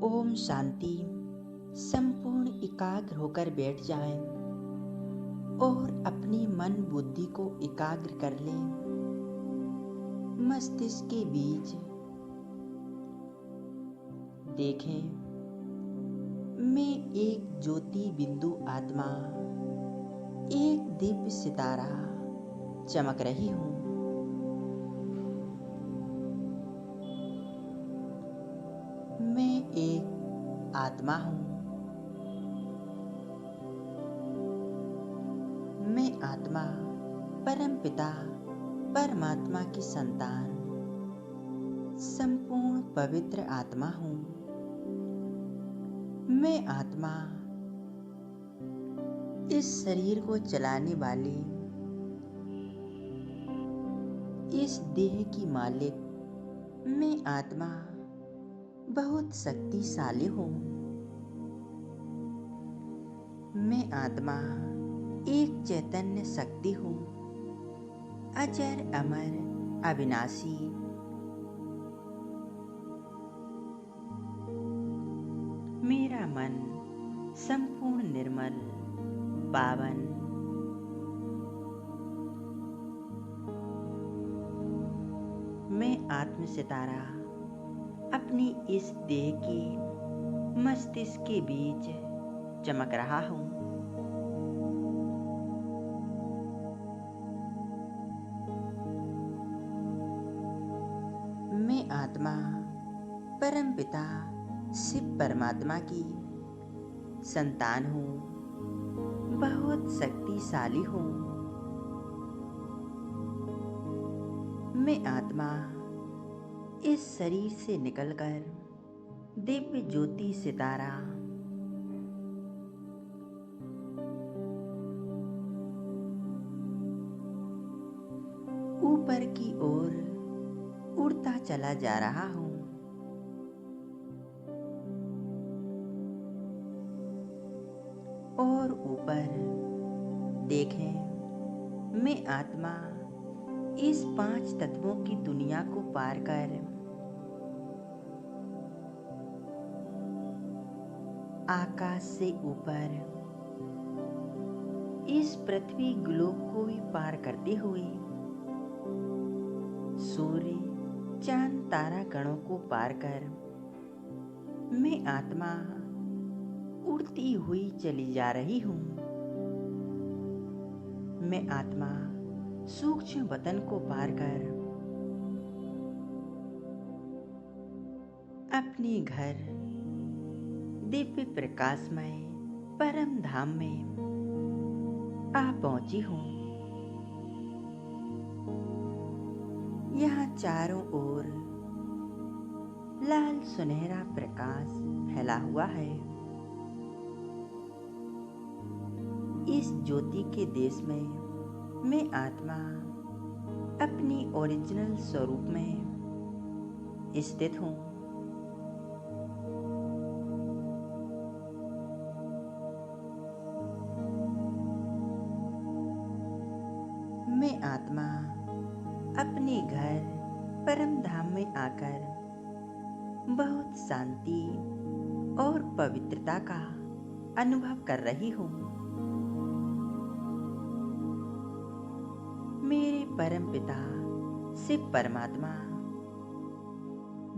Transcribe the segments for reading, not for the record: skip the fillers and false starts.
ओम शांति। संपूर्ण एकाग्र होकर बैठ जाएं और अपनी मन बुद्धि को एकाग्र कर लें। मस्तिष्क के बीच देखें, मैं एक ज्योति बिंदु आत्मा, एक दिव्य सितारा चमक रही हूँ। मैं एक आत्मा हूँ। मैं आत्मा परमपिता परमात्मा की संतान, संपूर्ण पवित्र आत्मा हूँ। मैं आत्मा इस शरीर को चलाने वाली, इस देह की मालिक। मैं आत्मा बहुत शक्तिशाली हूँ। मैं आत्मा एक चैतन्य शक्ति हूँ, अजर अमर अविनाशी। मेरा मन संपूर्ण निर्मल पावन। मैं आत्म सितारा अपनी इस देह की मस्तिष्क के बीच चमक रहा हूँ। मैं आत्मा परमपिता शिव परमात्मा की संतान हूँ, बहुत शक्तिशाली हूँ। मैं आत्मा इस शरीर से निकलकर दिव्य ज्योति सितारा, ऊपर की ओर उड़ता चला जा रहा हूँ। और ऊपर देखें, मैं आत्मा इस 5 तत्वों की दुनिया को पार कर आकाश से ऊपर इस पृथ्वी ग्लोब को भी पार करते हुए सूर्य चांद तारा गणों को पार कर मैं आत्मा उड़ती हुई चली जा रही हूँ। मैं आत्मा सूक्ष्म वतन को पार कर अपने घर दिव्य प्रकाशमय परम धाम में आ पहुंची हूँ। यहाँ चारों ओर लाल सुनहरा प्रकाश फैला हुआ है। इस ज्योति के देश में मैं आत्मा अपनी ओरिजिनल स्वरूप में स्थित हूँ। मैं आत्मा अपने घर परम धाम में आकर बहुत शांति और पवित्रता का अनुभव कर रही हूँ। मेरे परम पिता शिव परमात्मा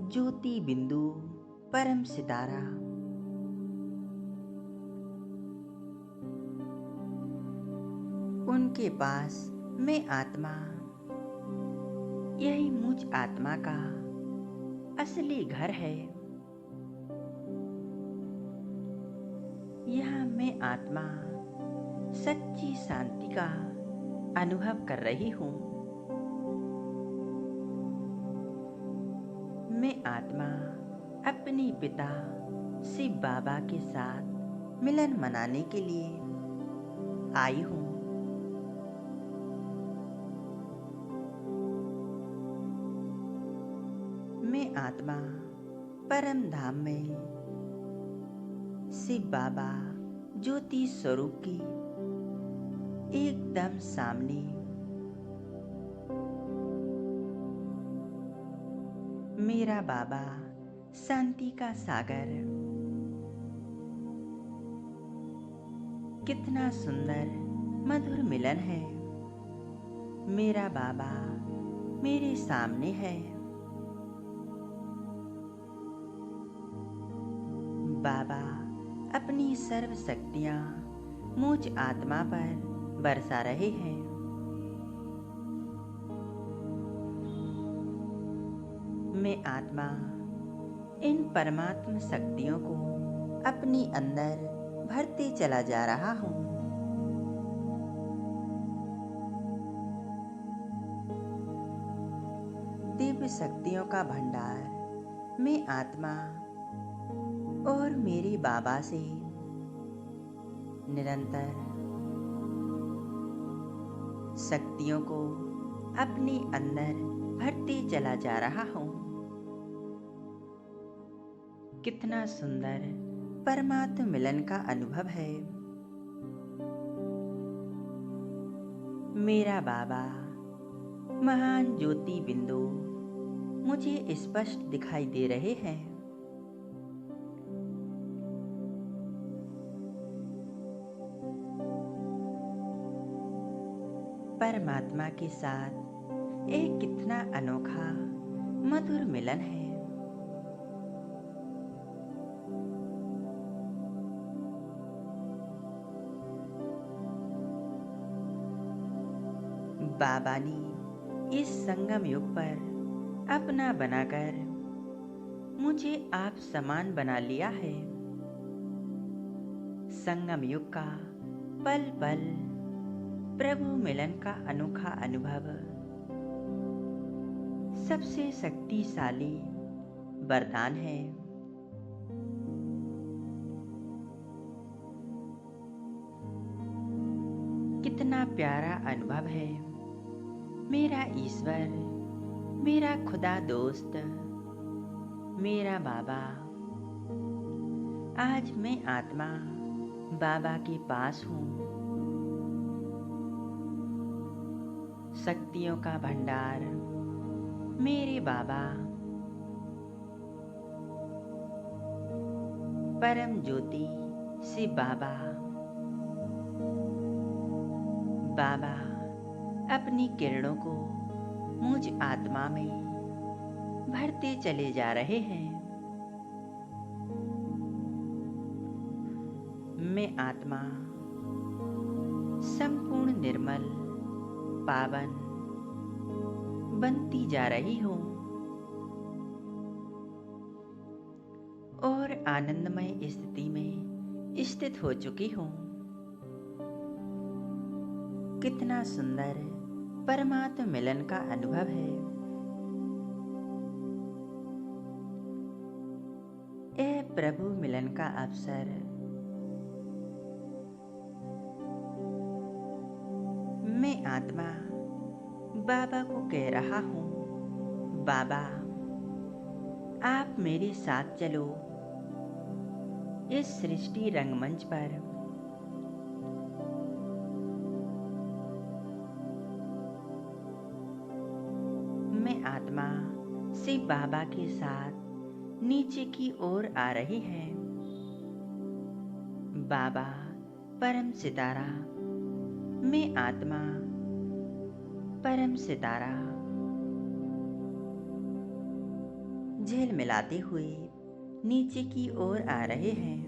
ज्योति बिंदु परम सितारा उनके पास मैं आत्मा, यही मुझ आत्मा का असली घर है। यहाँ मैं आत्मा सच्ची शांति का अनुभव कर रही हूँ। मैं आत्मा अपने पिता शिव बाबा के साथ मिलन मनाने के लिए आई हूँ। मैं आत्मा परम धाम में शिव बाबा ज्योति स्वरूप की एकदम सामने मेरा बाबा शांति का सागर। कितना सुंदर मधुर मिलन है। मेरा बाबा मेरे सामने है। बाबा अपनी सर्व शक्तियां मुझ आत्मा पर बरसा रहे हैं। मैं आत्मा इन परमात्म शक्तियों को अपनी अंदर भरते चला जा रहा हूँ। दिव्य शक्तियों का भंडार मैं आत्मा और मेरे बाबा से निरंतर शक्तियों को अपने अंदर भरते चला जा रहा हूँ। कितना सुंदर परमात्म मिलन का अनुभव है। मेरा बाबा महान ज्योति बिंदु मुझे स्पष्ट दिखाई दे रहे हैं। परमात्मा के साथ एक कितना अनोखा मधुर मिलन है। बाबा ने इस संगम युग पर अपना बनाकर मुझे आप समान बना लिया है। संगम युग का पल पल प्रभु मिलन का अनोखा अनुभव सबसे शक्तिशाली वरदान है। कितना प्यारा अनुभव है। मेरा ईश्वर, मेरा खुदा दोस्त, मेरा बाबा। आज मैं आत्मा बाबा के पास हूँ। शक्तियों का भंडार मेरे बाबा, परम ज्योति से बाबा। बाबा अपनी किरणों को मुझ आत्मा में भरते चले जा रहे हैं। मैं आत्मा संपूर्ण निर्मल पावन बनती जा रही हूँ और आनंदमय स्थिति में स्थित हो चुकी हूँ। कितना सुंदर परमात्म मिलन का अनुभव है। यह प्रभु मिलन का अवसर मैं आत्मा बाबा को कह रहा हूँ, बाबा आप मेरे साथ चलो इस सृष्टि रंगमंच पर। मैं आत्मा से बाबा के साथ नीचे की ओर आ रही है। बाबा परम सितारा, मैं आत्मा परम सितारा झेल मिलाते हुए नीचे की ओर आ रहे हैं।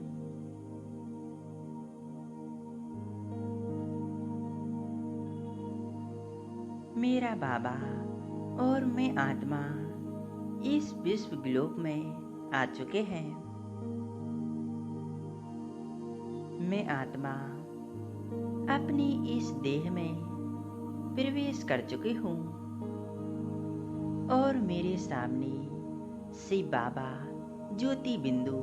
मेरा बाबा और मैं आत्मा इस विश्व ग्लोब में आ चुके हैं। मैं आत्मा अपनी इस देह में प्रवेश कर चुकी हूँ और मेरे सामने शिव बाबा ज्योति बिंदु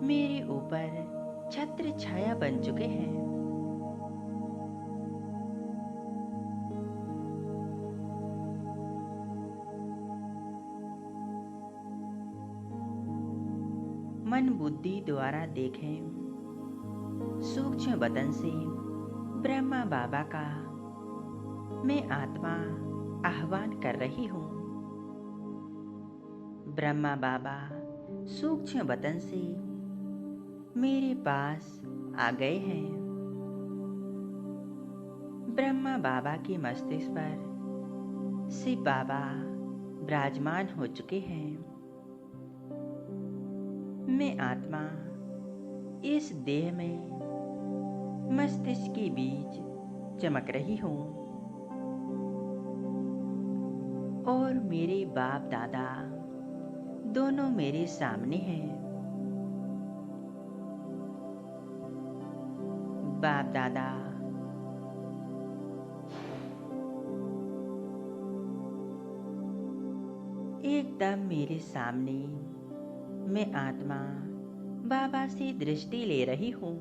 मेरे ऊपर छत्र छाया बन चुके हैं। मन बुद्धि द्वारा देखें सूक्ष्म बदन से ब्रह्मा बाबा का मैं आत्मा आह्वान कर रही हूँ। ब्रह्मा बाबा सूक्ष्म वतन से मेरे पास आ गए हैं। ब्रह्मा बाबा के मस्तिष्क पर शिव बाबा विराजमान हो चुके हैं। मैं आत्मा इस देह में मस्तिष्क के बीच चमक रही हूँ और मेरे बाप दादा दोनों मेरे सामने हैं। बाप दादा एकदम मेरे सामने। मैं आत्मा बाबा से दृष्टि ले रही हूँ।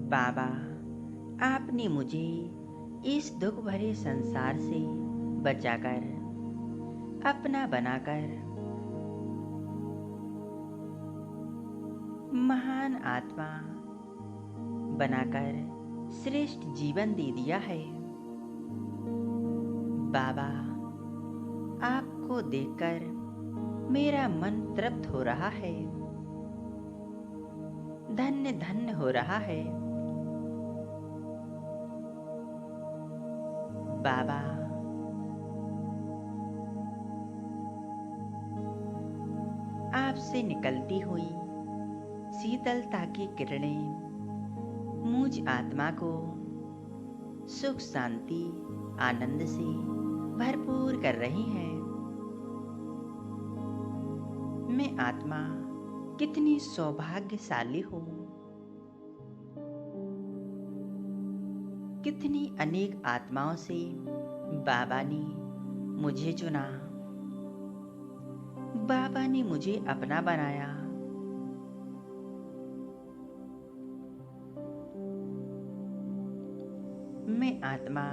बाबा, आपने मुझे इस दुख भरे संसार से बचाकर अपना बनाकर महान आत्मा बनाकर श्रेष्ठ जीवन दे दिया है। बाबा, आपको देखकर मेरा मन तृप्त हो रहा है, धन्य धन्य हो रहा है। बाबा, आपसे निकलती हुई शीतलता की किरणें मुझ आत्मा को सुख शांति आनंद से भरपूर कर रही हैं। मैं आत्मा कितनी सौभाग्यशाली हूँ। कितनी अनेक आत्माओं से बाबा ने मुझे चुना, बाबा ने मुझे अपना बनाया। मैं आत्मा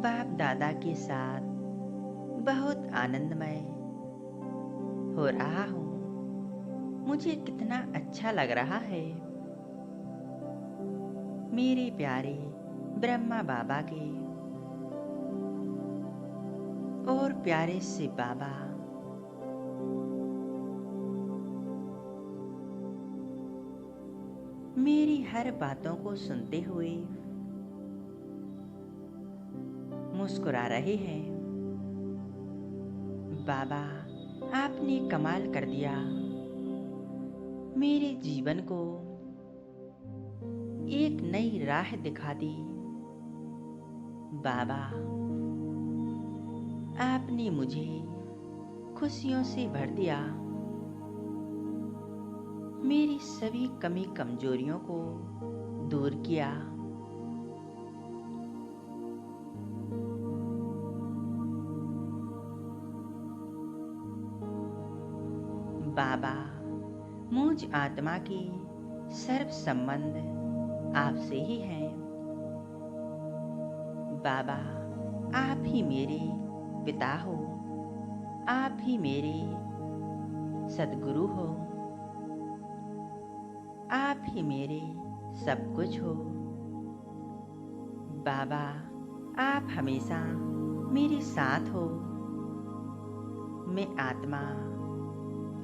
बाप दादा के साथ बहुत आनंदमय हो रहा हूँ। मुझे कितना अच्छा लग रहा है। मेरे प्यारे ब्रह्मा बाबा के और प्यारे शिव बाबा, मेरी हर बातों को सुनते हुए मुस्कुरा रहे हैं। बाबा, आपने कमाल कर दिया। मेरे जीवन को एक नई राह दिखा दी। बाबा, आपने मुझे खुशियों से भर दिया। मेरी सभी कमी कमजोरियों को दूर किया। बाबा, मुझ आत्मा की सर्व संबंध आपसे ही है। बाबा, आप ही मेरे पिता हो, आप ही मेरे सद्गुरु हो, आप ही मेरे सब कुछ हो। बाबा, आप हमेशा मेरे साथ हो। मैं आत्मा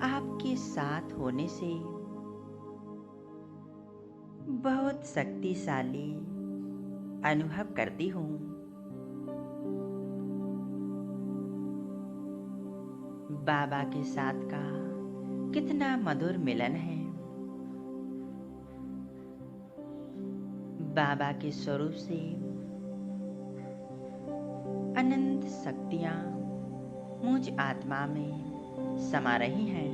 आपके साथ होने से बहुत शक्तिशाली अनुभव करती हूँ। बाबा के साथ का कितना मधुर मिलन है। बाबा के स्वरूप से अनंत शक्तियाँ मुझ आत्मा में समा रही हैं।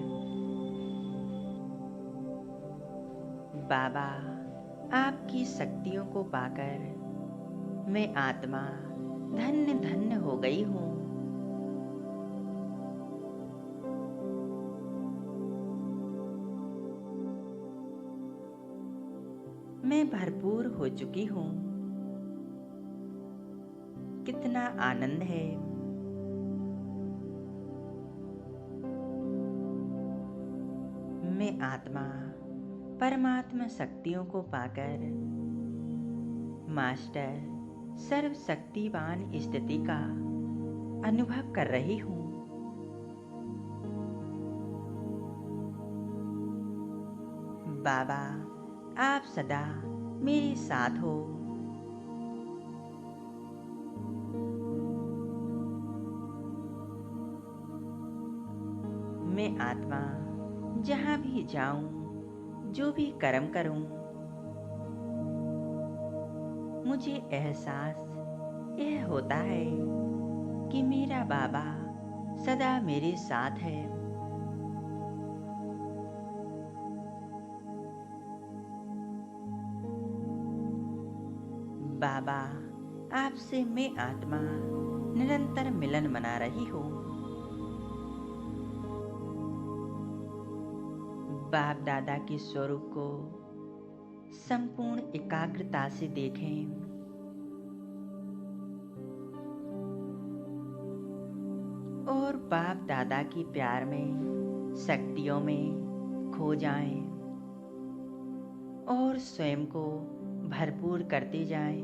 बाबा, आपकी शक्तियों को पाकर मैं आत्मा धन्य धन्य हो गई हूँ। मैं भरपूर हो चुकी हूँ। कितना आनंद है। मैं आत्मा परमात्मा शक्तियों को पाकर मास्टर सर्वशक्तिवान स्थिति का अनुभव कर रही हूँ। बाबा, आप सदा मेरे साथ हो। मैं आत्मा जहाँ भी जाऊं, जो भी कर्म करूं, मुझे एहसास यह होता है कि मेरा बाबा सदा मेरे साथ है। बाबा, आपसे मैं आत्मा निरंतर मिलन मना रही हूँ। बाप दादा के स्वरूप को संपूर्ण एकाग्रता से देखें। और बाप दादा के प्यार में, शक्तियों में खो जाएं और स्वयं को भरपूर करते जाएं।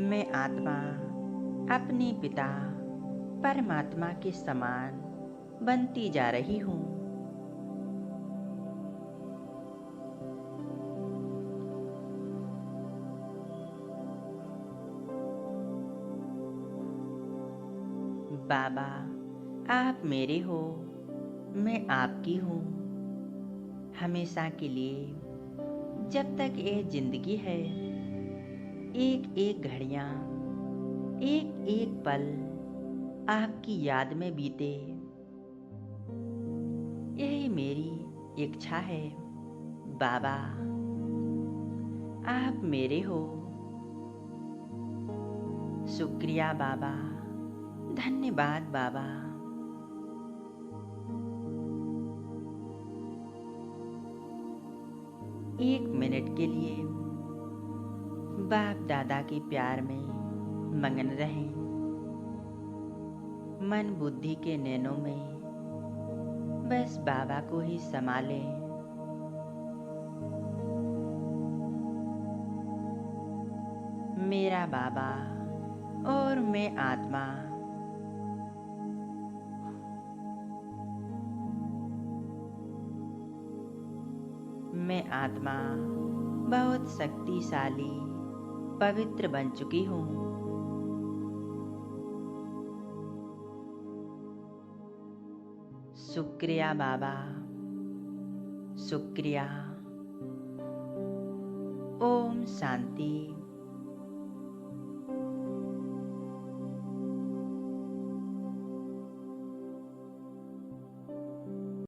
मैं आत्मा अपने पिता परमात्मा के समान बनती जा रही हूँ। बाबा, आप मेरे हो, मैं आपकी हूँ। हमेशा के लिए, जब तक ये जिंदगी है, एक एक घड़ियाँ, एक एक पल आपकी याद में बीते, यही मेरी इच्छा है। बाबा, आप मेरे हो। शुक्रिया बाबा, धन्यवाद बाबा। एक मिनट के लिए बाप दादा के प्यार में मगन रहें। मन बुद्धि के नैनों में बस बाबा को ही संभालें। मेरा बाबा और मैं आत्मा मैं आत्मा बहुत शक्तिशाली पवित्र बन चुकी हूँ। शुक्रिया बाबा, शुक्रिया। ओम शांति।